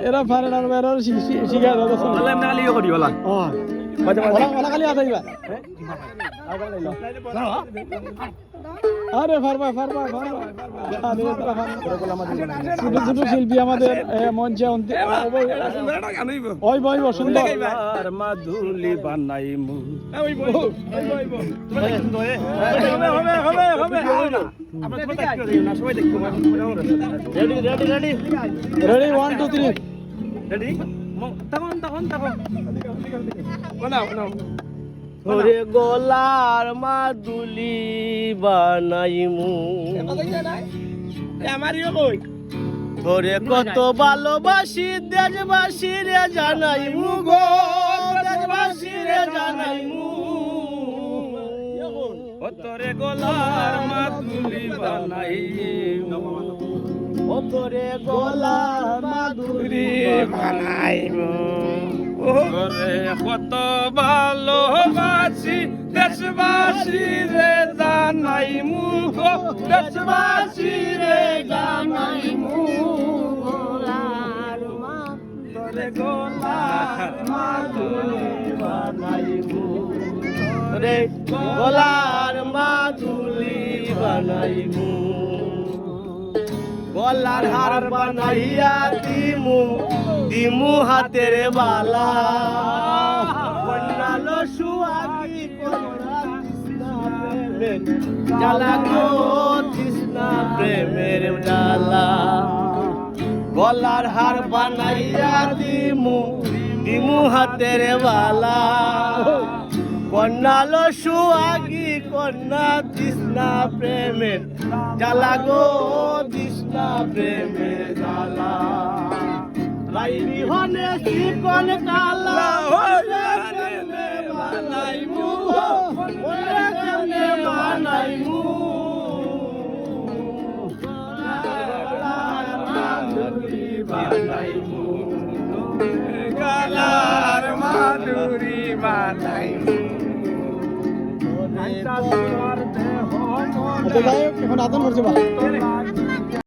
এরা পারে না এরা শিখা দাও আল্লাহ এমনি খালি করি বলা ওলা খালি আদাইবা আরে ফারবা ছোট ছোট শিল্পী আমাদের মঞ্চে ওই বই সুন্দর মাধুলি বানাইমু রেডি 1 2 3 রেডি তখন ওরে গলার মাদুলি বানাইমু ওরে কত ভালোবাসি দেশবাসী রে জানাইমু গো দেশবাসী রে জানাইমু ও তোরে গলার মাধুলি বানাইমু ও তোরে গলার মাদুলি বানাইমু ওরে কত ভালোবাসি দেশবাসী রে জানাইমু গো দেশবাসী রে জানাইমু তোরে গলার মাধুলি বানাইমু রে গলার মাদুলি বানাইমু গলার হার বানাইয়া দিমু হাতের বালা বন্যালো সুয়াগি জ্বালা গো তৃষ্ণা প্রেমের জ্বালা গলার হার বানাইয়া দিমু হাতের বালা কন্যালো সুয়াগি কন্যা তৃষ্ণা প্রেমের জ্বালা গো তৃষ্ণা প্রেমের জ্বালা লাই বিহনে চিকন কালা বানাইমু বানাইমু বানাইমু গলার মাধুরি বানাইমু এখন আদান করছে বা